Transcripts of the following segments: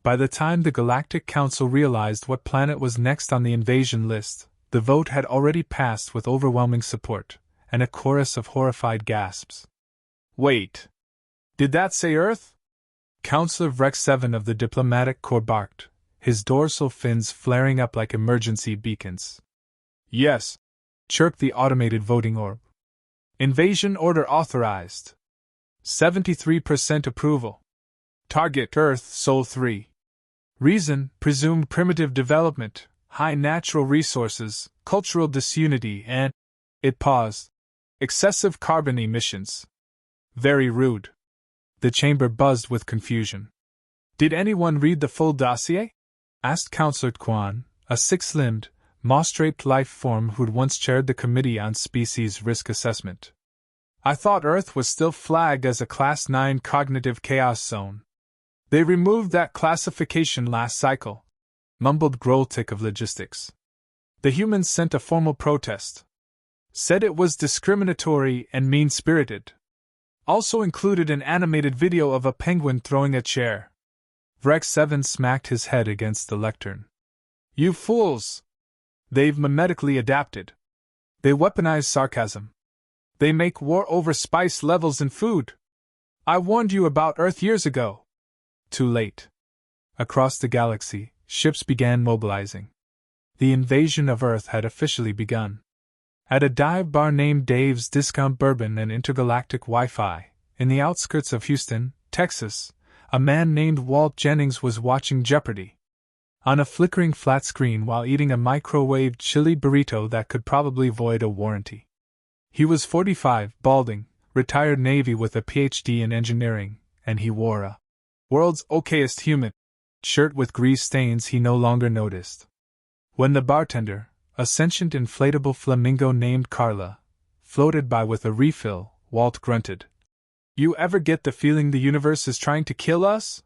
By the time the Galactic Council realized what planet was next on the invasion list, the vote had already passed with overwhelming support, and a chorus of horrified gasps. Wait. Did that say Earth? Counselor Vrex 7 of the Diplomatic Corps barked, his dorsal fins flaring up like emergency beacons. Yes, chirped the automated voting orb. Invasion order authorized. 73% approval. Target Earth Sol 3. Reason, presumed primitive development, high natural resources, cultural disunity, and... It paused. Excessive carbon emissions. Very rude. The chamber buzzed with confusion. Did anyone read the full dossier? Asked Counselor Kwan, a six-limbed, moss-draped life form who'd once chaired the Committee on Species Risk Assessment. I thought Earth was still flagged as a Class 9 cognitive chaos zone. They removed that classification last cycle, mumbled Groltik of Logistics. The humans sent a formal protest. Said it was discriminatory and mean-spirited. Also included an animated video of a penguin throwing a chair. Vrex 7 smacked his head against the lectern. You fools! They've mimetically adapted. They weaponize sarcasm. They make war over spice levels in food. I warned you about Earth years ago. Too late. Across the galaxy, ships began mobilizing. The invasion of Earth had officially begun. At a dive bar named Dave's Discount Bourbon and Intergalactic Wi-Fi, in the outskirts of Houston, Texas, a man named Walt Jennings was watching Jeopardy! On a flickering flat screen while eating a microwaved chili burrito that could probably void a warranty. He was 45, balding, retired Navy with a PhD in engineering, and he wore a world's okayest human shirt with grease stains he no longer noticed. When the bartender, a sentient inflatable flamingo named Carla, floated by with a refill, Walt grunted. You ever get the feeling the universe is trying to kill us?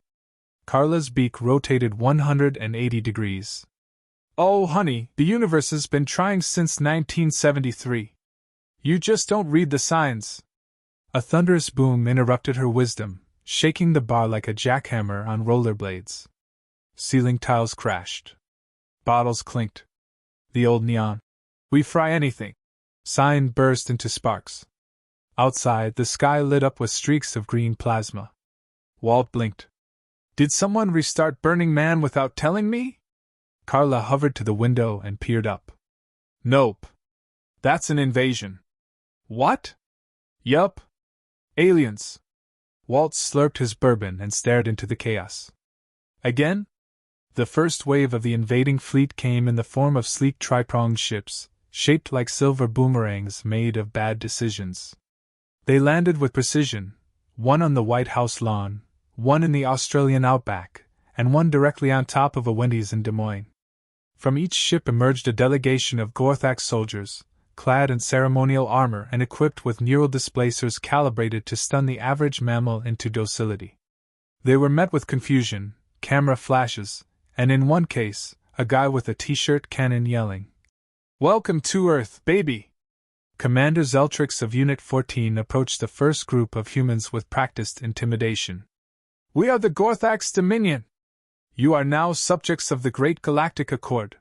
Carla's beak rotated 180 degrees. Oh, honey, the universe has been trying since 1973. You just don't read the signs. A thunderous boom interrupted her wisdom, shaking the bar like a jackhammer on rollerblades. Ceiling tiles crashed. Bottles clinked. The old neon "We fry anything" sign burst into sparks. Outside, the sky lit up with streaks of green plasma. Walt blinked. Did someone restart Burning Man without telling me? Carla hovered to the window and peered up. Nope. That's an invasion. What? Yup. Aliens. Walt slurped his bourbon and stared into the chaos. Again? The first wave of the invading fleet came in the form of sleek tri-pronged ships, shaped like silver boomerangs made of bad decisions. They landed with precision, one on the White House lawn, one in the Australian outback, and one directly on top of a Wendy's in Des Moines. From each ship emerged a delegation of Gorthak soldiers, clad in ceremonial armor and equipped with neural displacers calibrated to stun the average mammal into docility. They were met with confusion, camera flashes, and in one case, a guy with a t-shirt cannon yelling, "Welcome to Earth, baby!" Commander Zeltrix of Unit 14 approached the first group of humans with practiced intimidation. "We are the Gorthak's Dominion. You are now subjects of the Great Galactic Accord.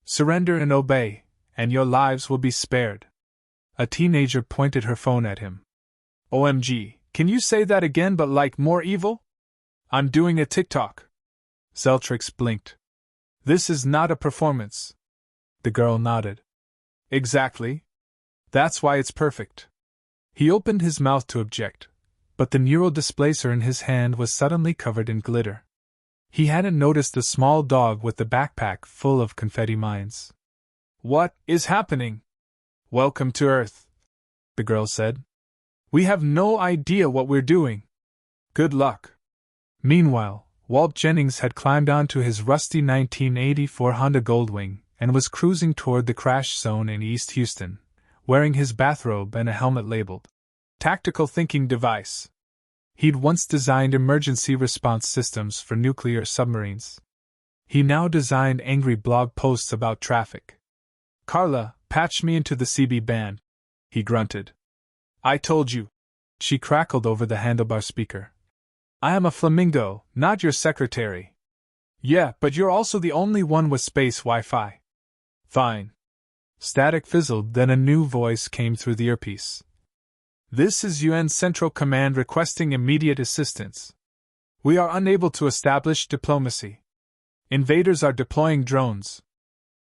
Surrender and obey, and your lives will be spared." A teenager pointed her phone at him. "OMG, can you say that again but like more evil? I'm doing a TikTok." Zeltrix blinked. "This is not a performance." The girl nodded. "Exactly. That's why it's perfect." He opened his mouth to object, but the neural displacer in his hand was suddenly covered in glitter. He hadn't noticed the small dog with the backpack full of confetti mines. "What is happening?" "Welcome to Earth," the girl said. "We have no idea what we're doing. Good luck." Meanwhile, Walt Jennings had climbed onto his rusty 1984 Honda Goldwing and was cruising toward the crash zone in East Houston, wearing his bathrobe and a helmet labeled Tactical Thinking Device. He'd once designed emergency response systems for nuclear submarines. He now designed angry blog posts about traffic. "Carla, patch me into the CB band," he grunted. "I told you," she crackled over the handlebar speaker. "I am a flamingo, not your secretary." Yeah, but you're also the only one with space Wi-Fi. Fine. Static fizzled, then a new voice came through the earpiece. This is UN Central Command requesting immediate assistance. We are unable to establish diplomacy. Invaders are deploying drones.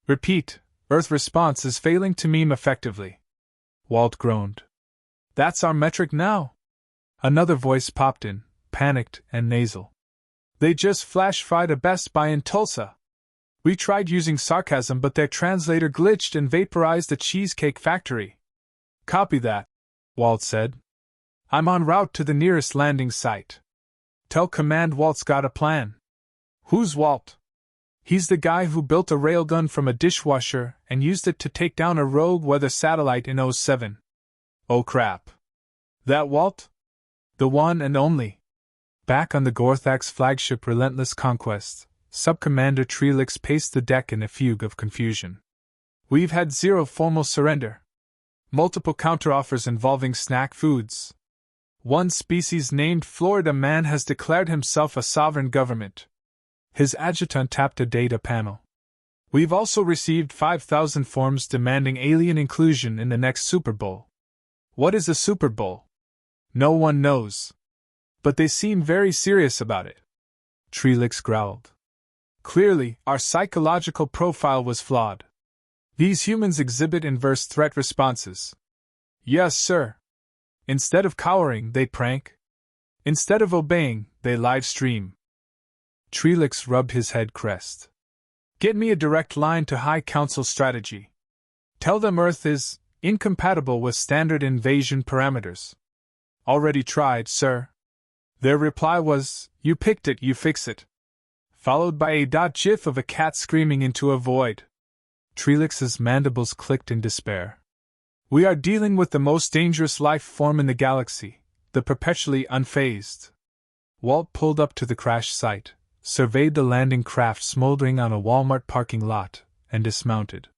Repeat, Earth response is failing to meme effectively. Walt groaned. That's our metric now. Another voice popped in, panicked and nasal. They just flash fried a Best Buy in Tulsa. We tried using sarcasm, but their translator glitched and vaporized a cheesecake factory. Copy that, Walt said. I'm en route to the nearest landing site. Tell Command Walt's got a plan. Who's Walt? He's the guy who built a railgun from a dishwasher and used it to take down a rogue weather satellite in '07. Oh crap. That Walt? The one and only. Back on the Gorthak's flagship Relentless Conquest, Subcommander Trelix paced the deck in a fugue of confusion. We've had zero formal surrender. Multiple counteroffers involving snack foods. One species named Florida Man has declared himself a sovereign government. His adjutant tapped a data panel. We've also received 5,000 forms demanding alien inclusion in the next Super Bowl. What is a Super Bowl? No one knows. But they seem very serious about it. Trelix growled. Clearly, our psychological profile was flawed. These humans exhibit inverse threat responses. Yes, sir. Instead of cowering, they prank. Instead of obeying, they live stream. Trelix rubbed his head crest. Get me a direct line to High Council strategy. Tell them Earth is incompatible with standard invasion parameters. Already tried, sir. Their reply was, you picked it, you fix it. Followed by a gif of a cat screaming into a void. Trelix's mandibles clicked in despair. We are dealing with the most dangerous life form in the galaxy, the perpetually unfazed. Walt pulled up to the crash site, surveyed the landing craft smoldering on a Walmart parking lot, and dismounted.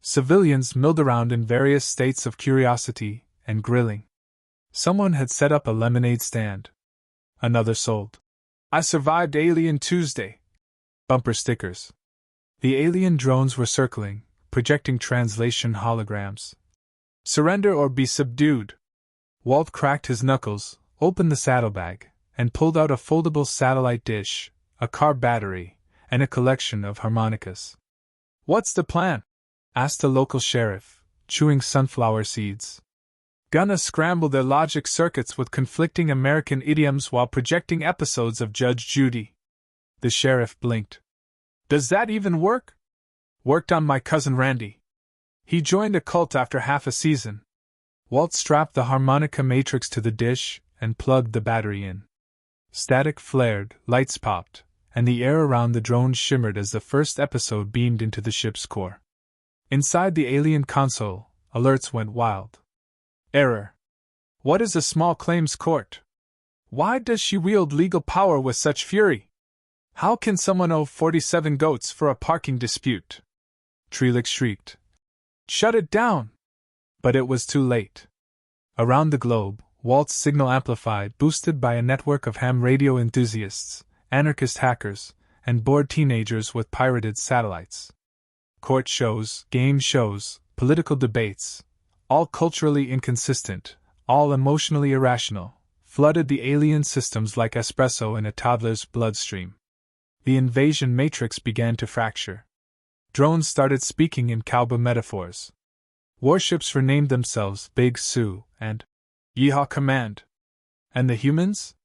Civilians milled around in various states of curiosity and grilling. Someone had set up a lemonade stand. Another sold. I survived Alien Tuesday. Bumper stickers. The alien drones were circling, projecting translation holograms. Surrender or be subdued. Walt cracked his knuckles, opened the saddlebag, and pulled out a foldable satellite dish, a car battery, and a collection of harmonicas. What's the plan? Asked a local sheriff, chewing sunflower seeds. Gonna scramble their logic circuits with conflicting American idioms while projecting episodes of Judge Judy. The sheriff blinked. Does that even work? Worked on my cousin Randy. He joined a cult after half a season. Walt strapped the harmonica matrix to the dish and plugged the battery in. Static flared, lights popped, and the air around the drone shimmered as the first episode beamed into the ship's core. Inside the alien console, alerts went wild. Error. What is a small claims court? Why does she wield legal power with such fury? How can someone owe 47 goats for a parking dispute? Trelix shrieked. Shut it down! But it was too late. Around the globe, Walt's signal amplified, boosted by a network of ham radio enthusiasts, anarchist hackers, and bored teenagers with pirated satellites. Court shows, game shows, political debates, all culturally inconsistent, all emotionally irrational, flooded the alien systems like espresso in a toddler's bloodstream. The invasion matrix began to fracture. Drones started speaking in cowboy metaphors. Warships renamed themselves Big Sioux and Yeehaw Command. And the humans?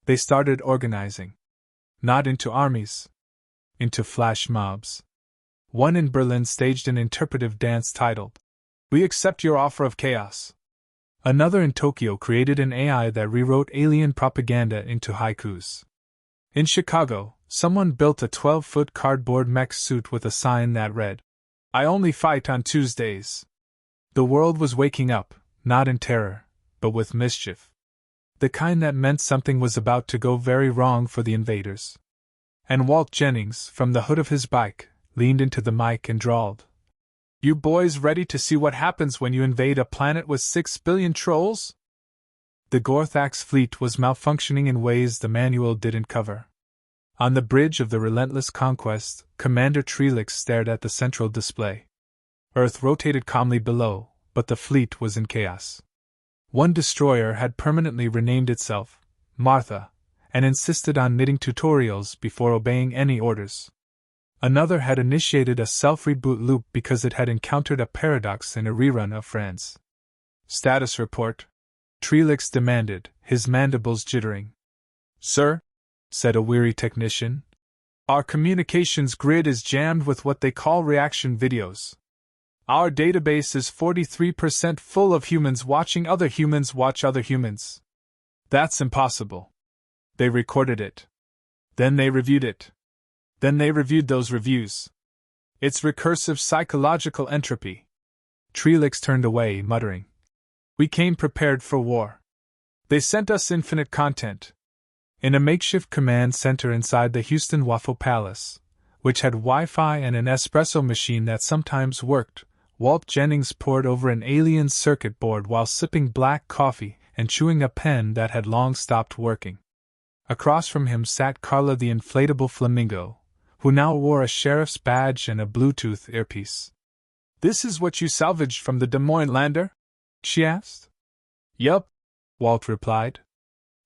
They started organizing. Not into armies. Into flash mobs. One in Berlin staged an interpretive dance titled, We Accept Your Offer of Chaos. Another in Tokyo created an AI that rewrote alien propaganda into haikus. In Chicago, someone built a 12-foot cardboard mech suit with a sign that read, I only fight on Tuesdays. The world was waking up, not in terror, but with mischief. The kind that meant something was about to go very wrong for the invaders. And Walt Jennings, from the hood of his bike, leaned into the mic and drawled, You boys ready to see what happens when you invade a planet with 6 billion trolls? The Gorthak's fleet was malfunctioning in ways the manual didn't cover. On the bridge of the relentless conquest, Commander Trelix stared at the central display. Earth rotated calmly below, but the fleet was in chaos. One destroyer had permanently renamed itself Martha, and insisted on knitting tutorials before obeying any orders. Another had initiated a self-reboot loop because it had encountered a paradox in a rerun of Friends. Status report, Trelix demanded, his mandibles jittering. Sir, said a weary technician, our communications grid is jammed with what they call reaction videos. Our database is 43% full of humans watching other humans watch other humans. That's impossible. They recorded it. Then they reviewed it. Then they reviewed those reviews. It's recursive psychological entropy. Trelix turned away, muttering. We came prepared for war. They sent us infinite content. In a makeshift command center inside the Houston Waffle Palace, which had Wi-Fi and an espresso machine that sometimes worked, Walt Jennings pored over an alien circuit board while sipping black coffee and chewing a pen that had long stopped working. Across from him sat Carla the inflatable flamingo, who now wore a sheriff's badge and a Bluetooth earpiece. This is what you salvaged from the Des Moines lander? She asked. Yup, Walt replied.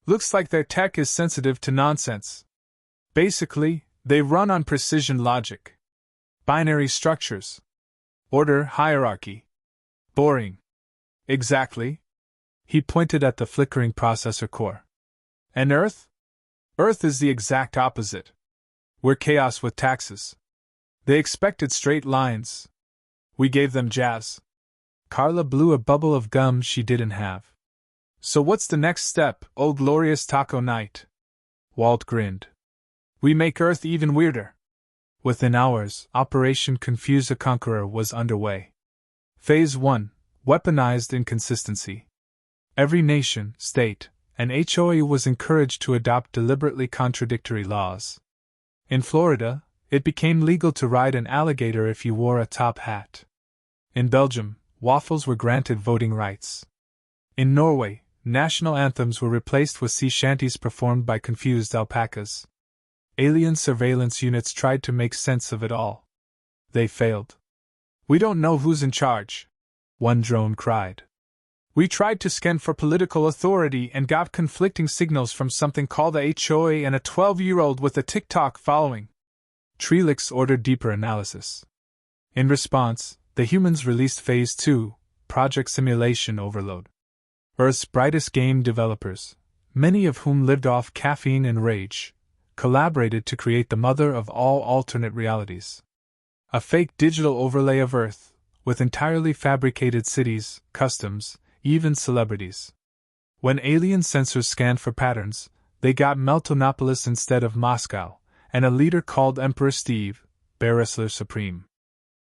Looks like their tech is sensitive to nonsense. Basically, they run on precision logic. Binary structures. Order hierarchy. Boring. Exactly. He pointed at the flickering processor core. And Earth? Earth is the exact opposite. We're chaos with taxes. They expected straight lines. We gave them jazz. Carla blew a bubble of gum she didn't have. So what's the next step, oh glorious taco night? Walt grinned. We make Earth even weirder. Within hours, Operation Confuse a Conqueror was underway. Phase 1, Weaponized Inconsistency. Every nation, state, and HOA was encouraged to adopt deliberately contradictory laws. In Florida, it became legal to ride an alligator if you wore a top hat. In Belgium, waffles were granted voting rights. In Norway, national anthems were replaced with sea shanties performed by confused alpacas. Alien surveillance units tried to make sense of it all. They failed. We don't know who's in charge, one drone cried. We tried to scan for political authority and got conflicting signals from something called the HOA and a 12-year-old with a TikTok following. Trelix ordered deeper analysis. In response, the humans released Phase 2, Project Simulation Overload. Earth's brightest game developers, many of whom lived off caffeine and rage, collaborated to create the mother of all alternate realities. A fake digital overlay of Earth, with entirely fabricated cities, customs, even celebrities. When alien sensors scanned for patterns, they got Meltonopolis instead of Moscow, and a leader called Emperor Steve, Bear Wrestler Supreme.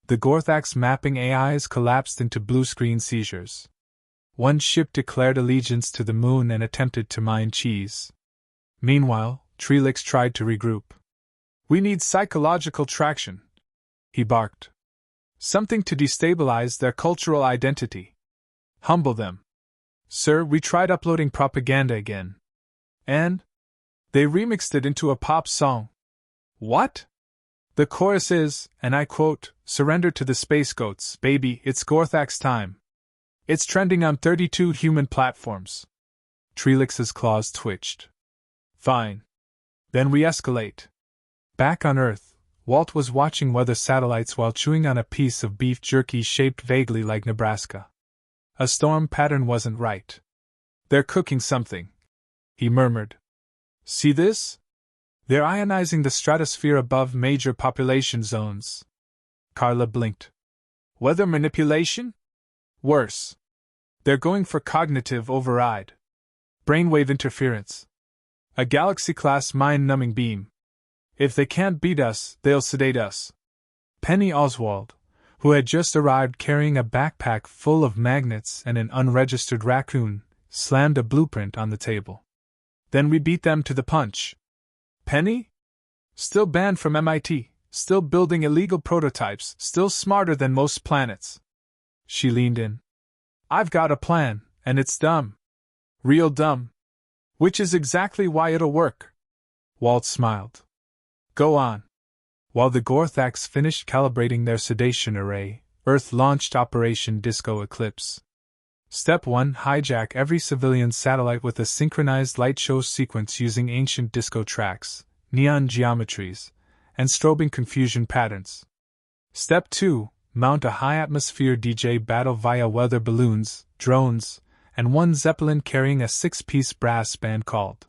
The Gorthax mapping AIs collapsed into blue-screen seizures. One ship declared allegiance to the moon and attempted to mine cheese. Meanwhile, Trelix tried to regroup. We need psychological traction, he barked. Something to destabilize their cultural identity. Humble them. Sir, we tried uploading propaganda again. And? They remixed it into a pop song. What? The chorus is, and I quote, surrender to the space goats, baby, it's Gorthax time. It's trending on 32 human platforms. Trelix's claws twitched. Fine. Then we escalate. Back on Earth, Walt was watching weather satellites while chewing on a piece of beef jerky shaped vaguely like Nebraska. A storm pattern wasn't right. They're cooking something, he murmured. See this? They're ionizing the stratosphere above major population zones. Carla blinked. Weather manipulation? Worse. They're going for cognitive override. Brainwave interference. A galaxy-class mind-numbing beam. If they can't beat us, they'll sedate us. Penny Oswald, who had just arrived carrying a backpack full of magnets and an unregistered raccoon, slammed a blueprint on the table. Then we beat them to the punch. Penny? Still banned from MIT, still building illegal prototypes, still smarter than most planets. She leaned in. I've got a plan, and it's dumb. Real dumb. Which is exactly why it'll work. Walt smiled. Go on. While the Gorthax finished calibrating their sedation array, Earth launched Operation Disco Eclipse. Step 1: hijack every civilian satellite with a synchronized light show sequence using ancient disco tracks, neon geometries, and strobing confusion patterns. Step 2: mount a high-atmosphere DJ battle via weather balloons, drones, and one Zeppelin carrying a 6-piece brass band called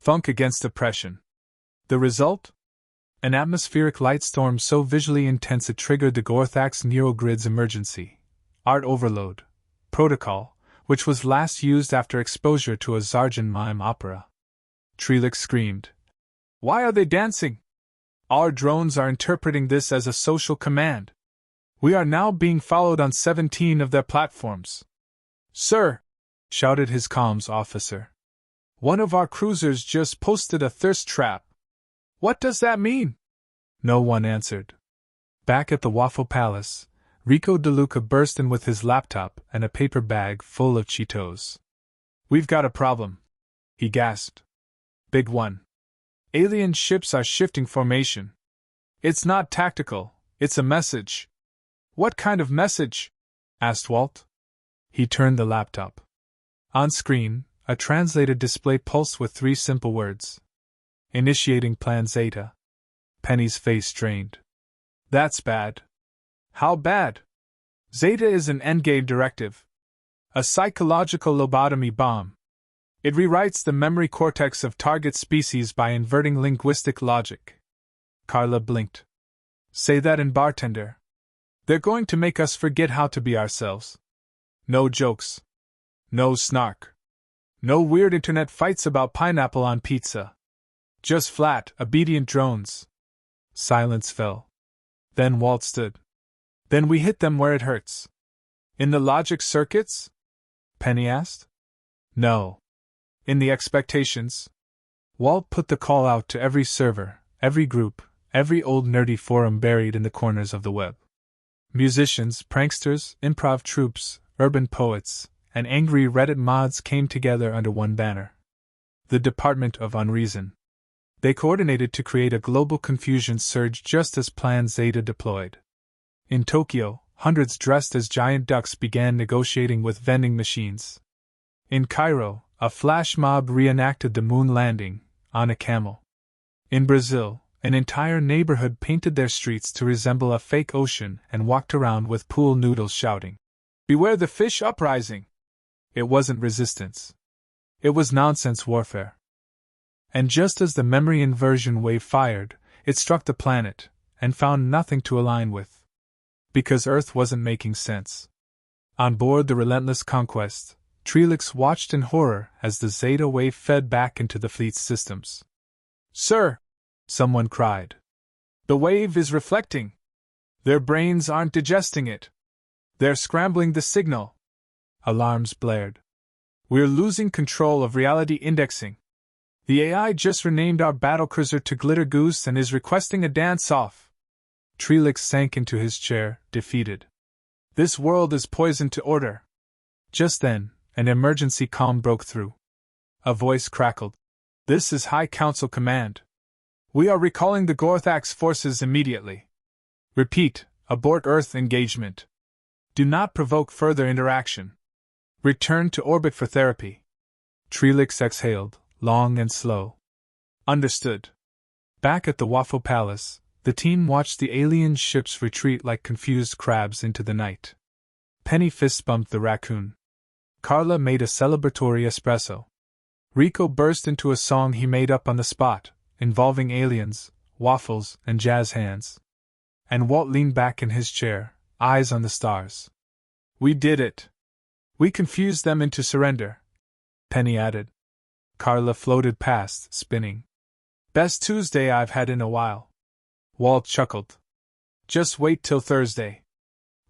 Funk Against Oppression. The result? An atmospheric light storm so visually intense it triggered the Gorthax neural grid's emergency art overload protocol, which was last used after exposure to a Zarjan mime opera. Trelix screamed. Why are they dancing? Our drones are interpreting this as a social command. We are now being followed on 17 of their platforms. Sir, shouted his comms officer. One of our cruisers just posted a thirst trap. What does that mean? No one answered. Back at the Waffle Palace, Rico DeLuca burst in with his laptop and a paper bag full of Cheetos. We've got a problem, he gasped. Big one. Alien ships are shifting formation. It's not tactical, it's a message. What kind of message? Asked Walt. He turned the laptop. On screen, a translated display pulsed with 3 simple words. Initiating Plan Zeta. Penny's face strained. That's bad. How bad? Zeta is an endgame directive. A psychological lobotomy bomb. It rewrites the memory cortex of target species by inverting linguistic logic. Carla blinked. Say that in bartender. They're going to make us forget how to be ourselves. No jokes. No snark. No weird internet fights about pineapple on pizza. Just flat, obedient drones. Silence fell. Then Walt stood. Then we hit them where it hurts. In the logic circuits? Penny asked. No. In the expectations. Walt put the call out to every server, every group, every old nerdy forum buried in the corners of the web. Musicians, pranksters, improv troops, urban poets, and angry Reddit mods came together under one banner. The Department of Unreason. They coordinated to create a global confusion surge just as Plan Zeta deployed. In Tokyo, hundreds dressed as giant ducks began negotiating with vending machines. In Cairo, a flash mob reenacted the moon landing, on a camel. In Brazil, an entire neighborhood painted their streets to resemble a fake ocean and walked around with pool noodles shouting, "Beware the fish uprising!" It wasn't resistance. It was nonsense warfare. And just as the memory inversion wave fired, it struck the planet, and found nothing to align with. Because Earth wasn't making sense. On board the relentless Conquest, Trelix watched in horror as the Zeta wave fed back into the fleet's systems. Sir! Someone cried. The wave is reflecting. Their brains aren't digesting it. They're scrambling the signal. Alarms blared. We're losing control of reality indexing. The AI just renamed our battlecruiser to Glitter Goose and is requesting a dance-off. Trelix sank into his chair, defeated. This world is poisoned to order. Just then, an emergency comm broke through. A voice crackled. This is High Council Command. We are recalling the Gorthax forces immediately. Repeat, abort Earth engagement. Do not provoke further interaction. Return to orbit for therapy. Trelix exhaled, long and slow. Understood. Back at the Waffle Palace, the team watched the alien ships retreat like confused crabs into the night. Penny fist bumped the raccoon. Carla made a celebratory espresso. Rico burst into a song he made up on the spot, involving aliens, waffles, and jazz hands. And Walt leaned back in his chair, eyes on the stars. We did it. We confused them into surrender, Penny added. Carla floated past, spinning. Best Tuesday I've had in a while. Walt chuckled. Just wait till Thursday.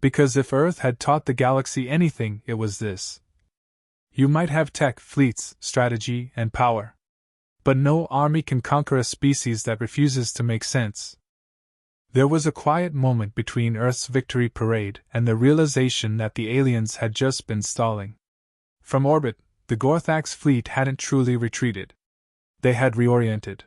Because if Earth had taught the galaxy anything, it was this. You might have tech, fleets, strategy, and power. But no army can conquer a species that refuses to make sense. There was a quiet moment between Earth's victory parade and the realization that the aliens had just been stalling. From orbit, the Gorthax fleet hadn't truly retreated. They had reoriented.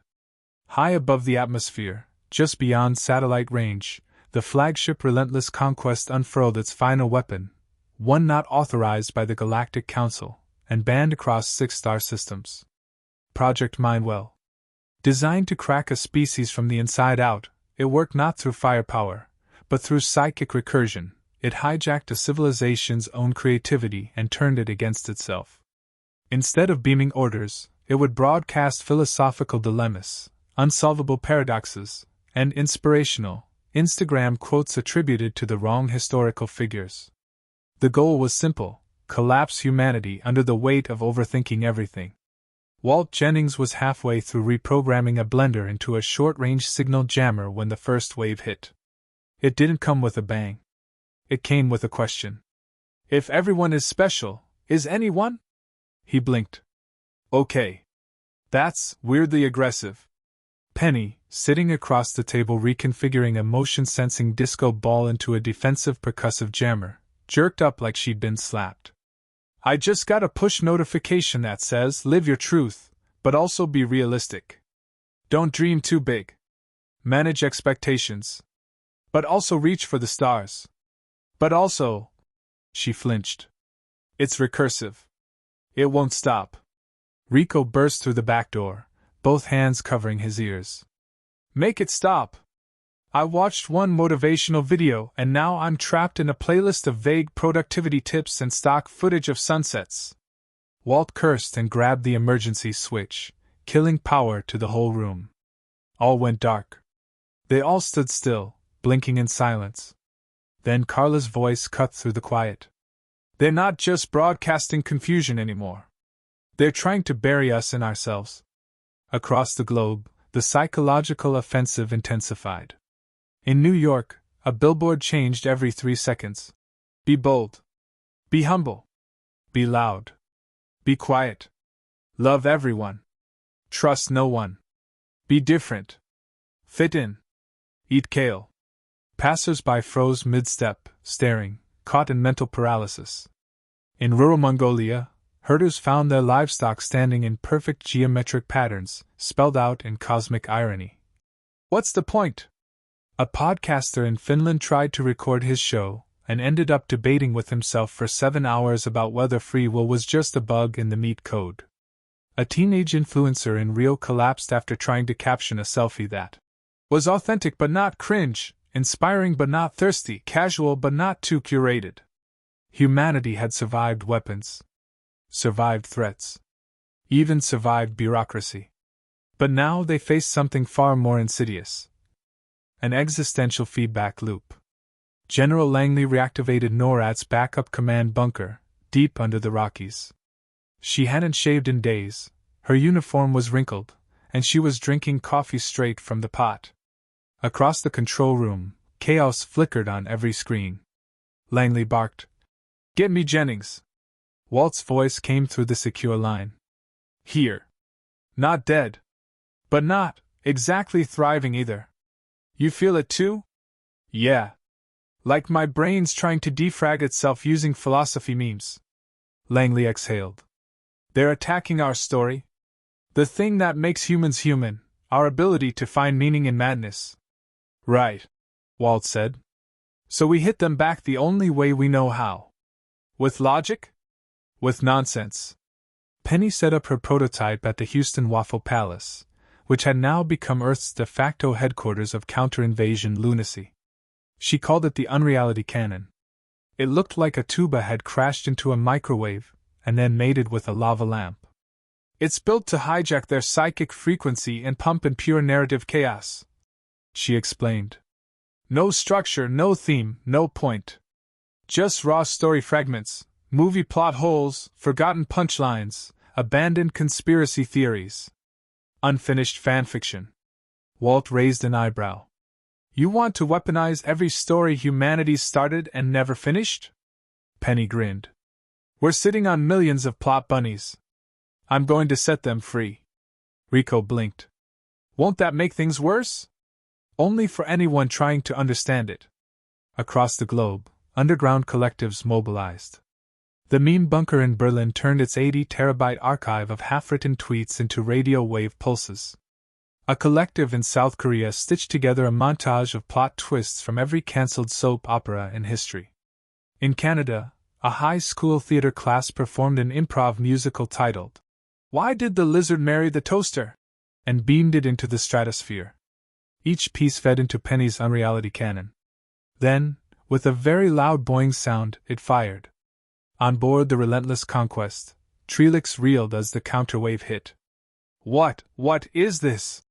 High above the atmosphere, just beyond satellite range, the flagship Relentless Conquest unfurled its final weapon, one not authorized by the Galactic Council, and banned across 6 star systems. Project Mindwell. Designed to crack a species from the inside out, it worked not through firepower, but through psychic recursion. It hijacked a civilization's own creativity and turned it against itself. Instead of beaming orders, it would broadcast philosophical dilemmas, unsolvable paradoxes, and inspirational, Instagram quotes attributed to the wrong historical figures. The goal was simple: collapse humanity under the weight of overthinking everything. Walt Jennings was halfway through reprogramming a blender into a short-range signal jammer when the first wave hit. It didn't come with a bang. It came with a question. If everyone is special, is anyone? He blinked. Okay. That's weirdly aggressive. Penny, sitting across the table reconfiguring a motion-sensing disco ball into a defensive percussive jammer, jerked up like she'd been slapped. I just got a push notification that says, live your truth, but also be realistic. Don't dream too big. Manage expectations. But also reach for the stars. But also... She flinched. It's recursive. It won't stop. Rico burst through the back door, both hands covering his ears. Make it stop. I watched one motivational video and now I'm trapped in a playlist of vague productivity tips and stock footage of sunsets. Walt cursed and grabbed the emergency switch, killing power to the whole room. All went dark. They all stood still, blinking in silence. Then Carla's voice cut through the quiet. They're not just broadcasting confusion anymore. They're trying to bury us in ourselves. Across the globe, the psychological offensive intensified. In New York, a billboard changed every 3 seconds. Be bold. Be humble. Be loud. Be quiet. Love everyone. Trust no one. Be different. Fit in. Eat kale. Passers-by froze mid-step, staring, caught in mental paralysis. In rural Mongolia, herders found their livestock standing in perfect geometric patterns, spelled out in cosmic irony. What's the point? A podcaster in Finland tried to record his show, and ended up debating with himself for 7 hours about whether free will was just a bug in the meat code. A teenage influencer in Rio collapsed after trying to caption a selfie that was authentic but not cringe, inspiring but not thirsty, casual but not too curated. Humanity had survived weapons, survived threats, even survived bureaucracy. But now they faced something far more insidious. An existential feedback loop. General Langley reactivated NORAD's backup command bunker, deep under the Rockies. She hadn't shaved in days, her uniform was wrinkled, and she was drinking coffee straight from the pot. Across the control room, chaos flickered on every screen. Langley barked, "Get me Jennings!" Walt's voice came through the secure line. "Here. Not dead. But not exactly thriving either. You feel it too?" "Yeah. Like my brain's trying to defrag itself using philosophy memes." Langley exhaled. "They're attacking our story. The thing that makes humans human, our ability to find meaning in madness." "Right," Walt said. "So we hit them back the only way we know how. With logic? With nonsense." Penny set up her prototype at the Houston Waffle Palace, which had now become Earth's de facto headquarters of counter-invasion lunacy. She called it the Unreality Cannon. It looked like a tuba had crashed into a microwave and then mated with a lava lamp. "It's built to hijack their psychic frequency and pump in pure narrative chaos," she explained. "No structure, no theme, no point. Just raw story fragments, movie plot holes, forgotten punchlines, abandoned conspiracy theories. Unfinished fanfiction." Walt raised an eyebrow. "You want to weaponize every story humanity started and never finished?" Penny grinned. "We're sitting on millions of plot bunnies. I'm going to set them free." Rico blinked. "Won't that make things worse?" "Only for anyone trying to understand it." Across the globe, underground collectives mobilized. The meme bunker in Berlin turned its 80-terabyte archive of half-written tweets into radio wave pulses. A collective in South Korea stitched together a montage of plot twists from every cancelled soap opera in history. In Canada, a high school theater class performed an improv musical titled, "Why Did the Lizard Marry the Toaster?" and beamed it into the stratosphere. Each piece fed into Penny's unreality cannon. Then, with a very loud boing sound, it fired. On board the relentless Conquest, Trelix reeled as the counterwave hit. What is this?"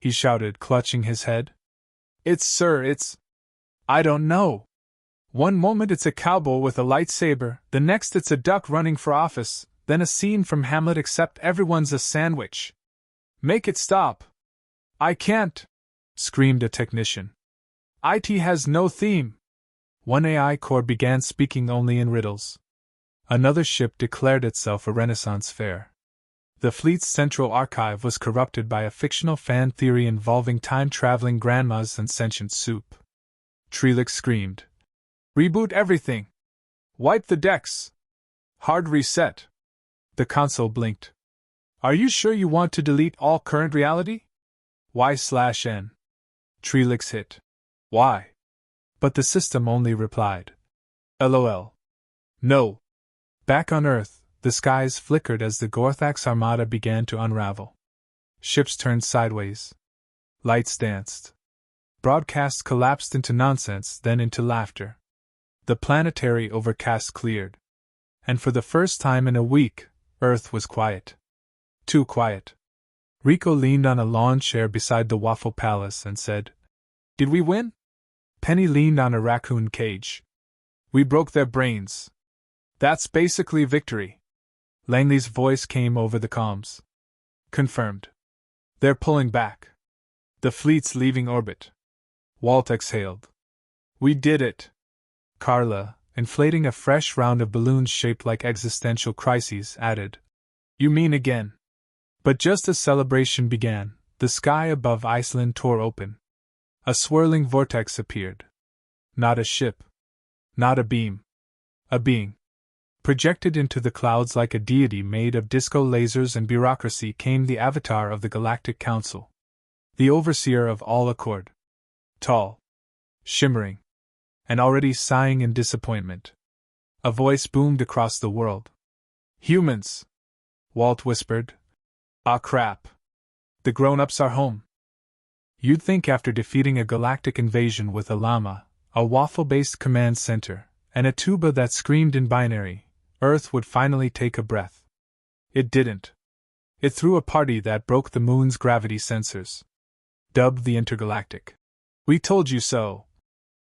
he shouted, clutching his head. It's. I don't know. One moment it's a cowboy with a lightsaber, the next it's a duck running for office, then a scene from Hamlet except everyone's a sandwich. Make it stop." "I can't," screamed a technician. "IT has no theme." One AI core began speaking only in riddles. Another ship declared itself a Renaissance fair. The fleet's central archive was corrupted by a fictional fan theory involving time-traveling grandmas and sentient soup. Trelix screamed, "Reboot everything! Wipe the decks! Hard reset!" The console blinked. "Are you sure you want to delete all current reality?" Y/N. Trelix hit. "Why?" But the system only replied, "LOL. No." Back on Earth, the skies flickered as the Gorthak's armada began to unravel. Ships turned sideways. Lights danced. Broadcasts collapsed into nonsense, then into laughter. The planetary overcast cleared. And for the first time in a week, Earth was quiet. Too quiet. Rico leaned on a lawn chair beside the Waffle Palace and said, "Did we win?" Penny leaned on a raccoon cage. "We broke their brains. That's basically victory." Langley's voice came over the comms. "Confirmed. They're pulling back. The fleet's leaving orbit." Walt exhaled. "We did it." Carla, inflating a fresh round of balloons shaped like existential crises, added, "You mean again?" But just as celebration began, the sky above Iceland tore open. A swirling vortex appeared. Not a ship. Not a beam. A being. Projected into the clouds like a deity made of disco lasers and bureaucracy came the avatar of the Galactic Council. The overseer of all Accord. Tall. Shimmering. And already sighing in disappointment. A voice boomed across the world. "Humans!" Walt whispered. "Ah crap. The grown-ups are home." You'd think after defeating a galactic invasion with a llama, a waffle-based command center, and a tuba that screamed in binary, Earth would finally take a breath. It didn't. It threw a party that broke the moon's gravity sensors. Dubbed the Intergalactic "We Told You So"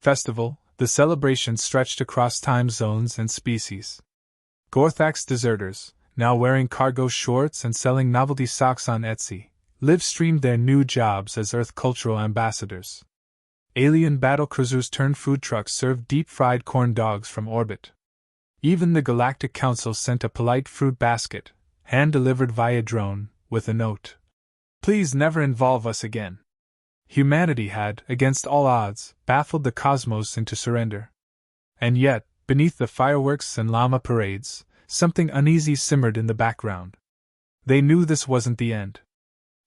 festival, the celebration stretched across time zones and species. Gorthak's deserters, now wearing cargo shorts and selling novelty socks on Etsy, live-streamed their new jobs as Earth cultural ambassadors. Alien battlecruisers turned food trucks served deep-fried corn dogs from orbit. Even the Galactic Council sent a polite fruit basket, hand-delivered via drone, with a note. "Please never involve us again." Humanity had, against all odds, baffled the cosmos into surrender. And yet, beneath the fireworks and llama parades, something uneasy simmered in the background. They knew this wasn't the end.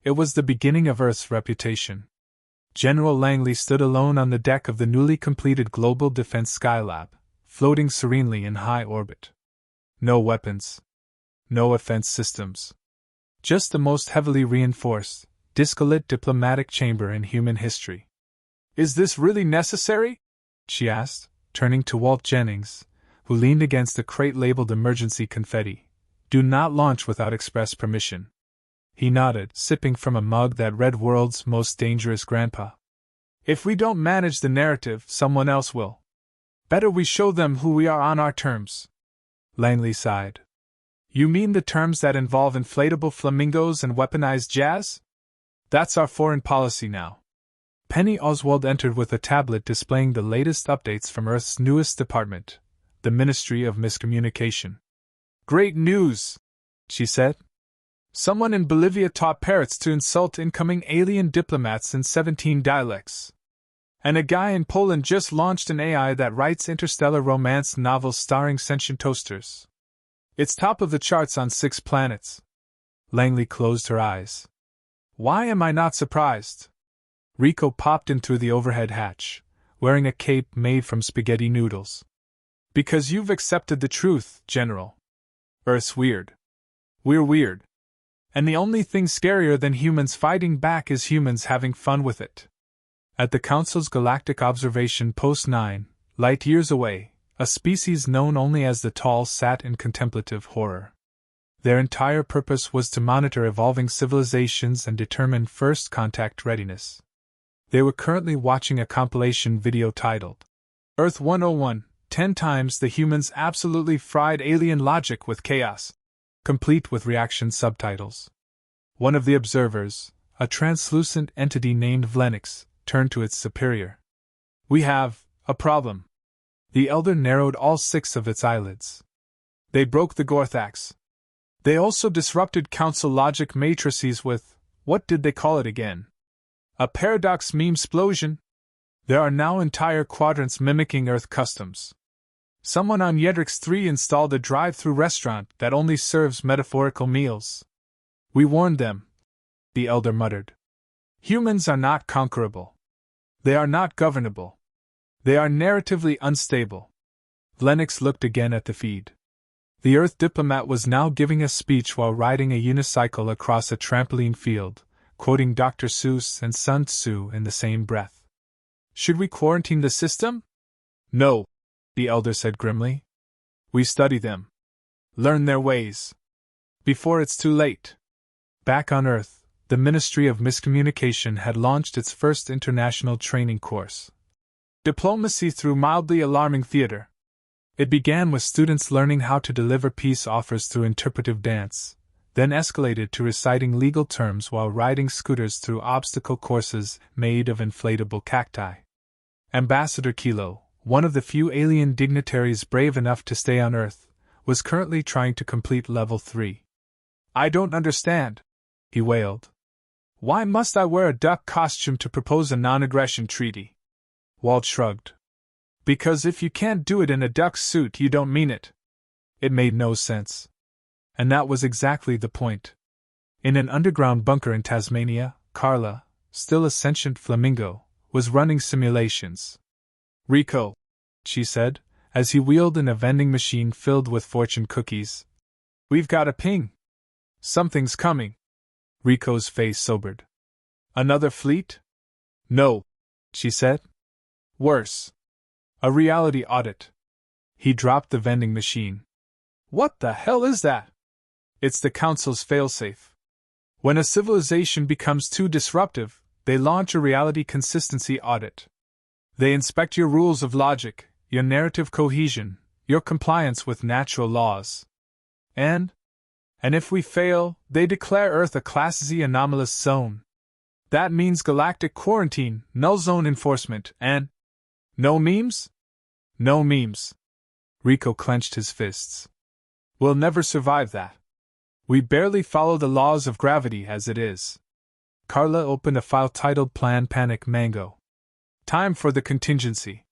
It was the beginning of Earth's reputation. General Langley stood alone on the deck of the newly completed Global Defense Skylab, floating serenely in high orbit. No weapons. No offense systems. Just the most heavily reinforced, disco-lit diplomatic chamber in human history. "Is this really necessary?" she asked, turning to Walt Jennings, who leaned against a crate labeled Emergency Confetti. "Do not launch without express permission." He nodded, sipping from a mug that read World's Most Dangerous Grandpa. "If we don't manage the narrative, someone else will. Better we show them who we are on our terms." Langley sighed. "You mean the terms that involve inflatable flamingos and weaponized jazz? That's our foreign policy now." Penny Oswald entered with a tablet displaying the latest updates from Earth's newest department, the Ministry of Miscommunication. "Great news," she said. "Someone in Bolivia taught parrots to insult incoming alien diplomats in 17 dialects. And a guy in Poland just launched an AI that writes interstellar romance novels starring sentient toasters. It's top of the charts on 6 planets." Langley closed her eyes. Why am I not surprised? Rico popped in through the overhead hatch, wearing a cape made from spaghetti noodles. Because you've accepted the truth, General. Earth's weird. We're weird. And the only thing scarier than humans fighting back is humans having fun with it. At the Council's Galactic Observation Post 9, light years away, a species known only as the Tall sat in contemplative horror. Their entire purpose was to monitor evolving civilizations and determine first contact readiness. They were currently watching a compilation video titled Earth 101, 10 times the humans absolutely fried alien logic with chaos, complete with reaction subtitles. One of the observers, a translucent entity named Vlenix, turned to its superior. We have a problem. The elder narrowed all 6 of its eyelids. They broke the Gorthax. They also disrupted council logic matrices with, what did they call it again? A paradox meme-splosion? There are now entire quadrants mimicking Earth customs. Someone on Yedrix 3 installed a drive-through restaurant that only serves metaphorical meals. We warned them, the elder muttered. Humans are not conquerable. They are not governable. They are narratively unstable. Vlenix looked again at the feed. The Earth diplomat was now giving a speech while riding a unicycle across a trampoline field, quoting Dr. Seuss and Sun Tzu in the same breath. Should we quarantine the system? No, the elder said grimly. We study them. Learn their ways. Before it's too late. Back on Earth, the Ministry of Miscommunication had launched its first international training course. Diplomacy through mildly alarming theater. It began with students learning how to deliver peace offers through interpretive dance, then escalated to reciting legal terms while riding scooters through obstacle courses made of inflatable cacti. Ambassador Kilo, one of the few alien dignitaries brave enough to stay on Earth, was currently trying to complete Level 3. I don't understand, he wailed. Why must I wear a duck costume to propose a non-aggression treaty? Walt shrugged. Because if you can't do it in a duck suit, you don't mean it. It made no sense. And that was exactly the point. In an underground bunker in Tasmania, Carla, still a sentient flamingo, was running simulations. Rico, she said, as he wheeled in a vending machine filled with fortune cookies. We've got a ping. Something's coming. Rico's face sobered. Another fleet? No, she said. Worse. A reality audit. He dropped the vending machine. What the hell is that? It's the Council's failsafe. When a civilization becomes too disruptive, they launch a reality consistency audit. They inspect your rules of logic, your narrative cohesion, your compliance with natural laws. And if we fail, they declare Earth a Class Z anomalous zone. That means galactic quarantine, null zone enforcement, and no memes? No memes. Rico clenched his fists. We'll never survive that. We barely follow the laws of gravity as it is. Carla opened a file titled Plan Panic Mango. Time for the contingency.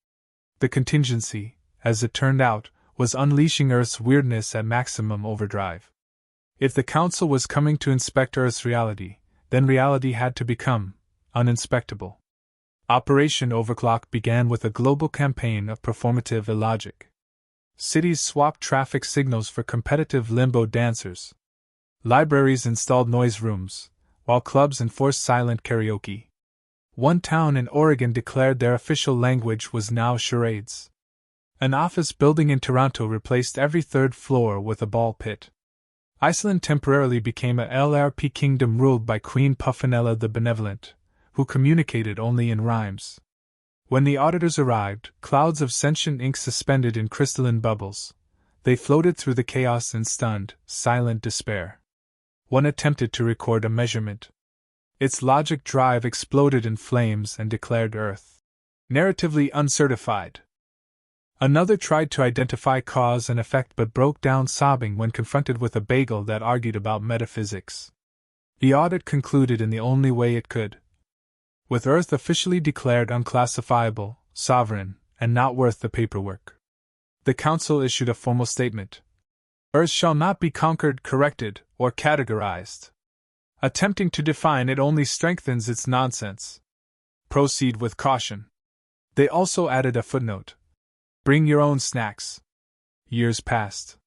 The contingency, as it turned out, was unleashing Earth's weirdness at maximum overdrive. If the Council was coming to inspect Earth's reality, then reality had to become uninspectable. Operation Overclock began with a global campaign of performative illogic. Cities swapped traffic signals for competitive limbo dancers. Libraries installed noise rooms, while clubs enforced silent karaoke. One town in Oregon declared their official language was now charades. An office building in Toronto replaced every third floor with a ball pit. Iceland temporarily became a LRP kingdom ruled by Queen Puffinella the Benevolent, who communicated only in rhymes. When the auditors arrived, clouds of sentient ink suspended in crystalline bubbles. They floated through the chaos in stunned, silent despair. One attempted to record a measurement. Its logic drive exploded in flames and declared Earth narratively uncertified. Another tried to identify cause and effect but broke down sobbing when confronted with a bagel that argued about metaphysics. The audit concluded in the only way it could. With Earth officially declared unclassifiable, sovereign, and not worth the paperwork. The Council issued a formal statement. Earth shall not be conquered, corrected, or categorized. Attempting to define it only strengthens its nonsense. Proceed with caution. They also added a footnote. Bring your own snacks. Years passed.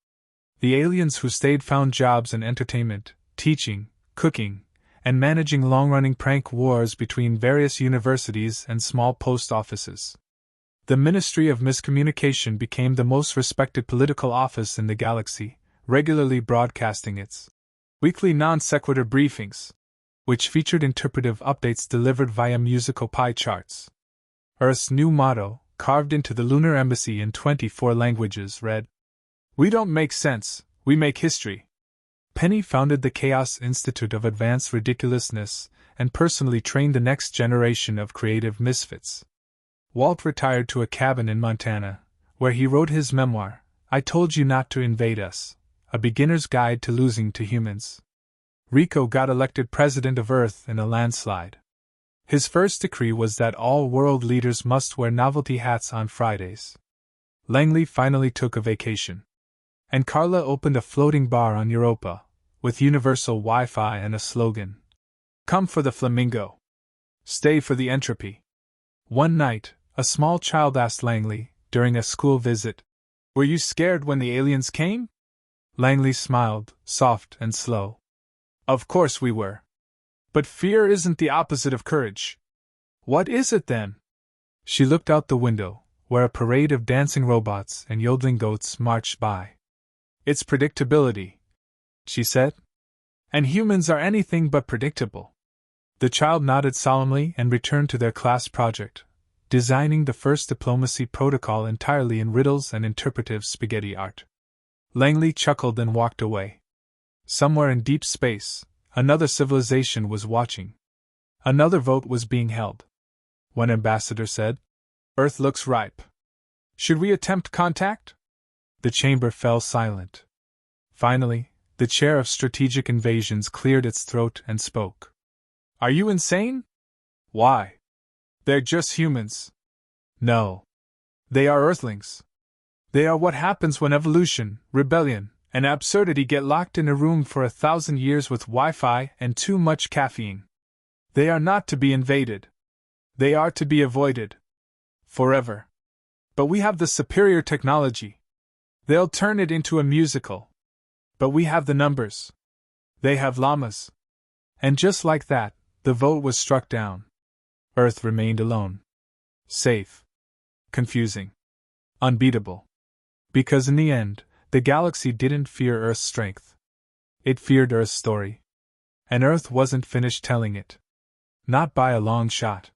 The aliens who stayed found jobs in entertainment, teaching, cooking, and managing long-running prank wars between various universities and small post offices. The Ministry of Miscommunication became the most respected political office in the galaxy, regularly broadcasting its weekly non-sequitur briefings, which featured interpretive updates delivered via musical pie charts. Earth's new motto, carved into the lunar embassy in 24 languages, read, "We don't make sense, we make history." Penny founded the Chaos Institute of Advanced Ridiculousness and personally trained the next generation of creative misfits. Walt retired to a cabin in Montana, where he wrote his memoir, I Told You Not to Invade Us, A Beginner's Guide to Losing to Humans. Rico got elected president of Earth in a landslide. His first decree was that all world leaders must wear novelty hats on Fridays. Langley finally took a vacation. And Carla opened a floating bar on Europa, with universal Wi-Fi and a slogan. Come for the flamingo. Stay for the entropy. One night, a small child asked Langley, during a school visit, Were you scared when the aliens came? Langley smiled, soft and slow. Of course we were. But fear isn't the opposite of courage. What is it then? She looked out the window, where a parade of dancing robots and yodeling goats marched by. It's predictability, she said. And humans are anything but predictable. The child nodded solemnly and returned to their class project, designing the first diplomacy protocol entirely in riddles and interpretive spaghetti art. Langley chuckled and walked away. Somewhere in deep space, another civilization was watching. Another vote was being held. One ambassador said, Earth looks ripe. Should we attempt contact? The chamber fell silent. Finally, the chair of strategic invasions cleared its throat and spoke. Are you insane? Why? They're just humans. No. They are Earthlings. They are what happens when evolution, rebellion, and absurdity get locked in a room for 1,000 years with Wi-Fi and too much caffeine. They are not to be invaded. They are to be avoided. Forever. But we have the superior technology. They'll turn it into a musical. But we have the numbers. They have llamas. And just like that, the vote was struck down. Earth remained alone. Safe. Confusing. Unbeatable. Because in the end, the galaxy didn't fear Earth's strength. It feared Earth's story. And Earth wasn't finished telling it. Not by a long shot.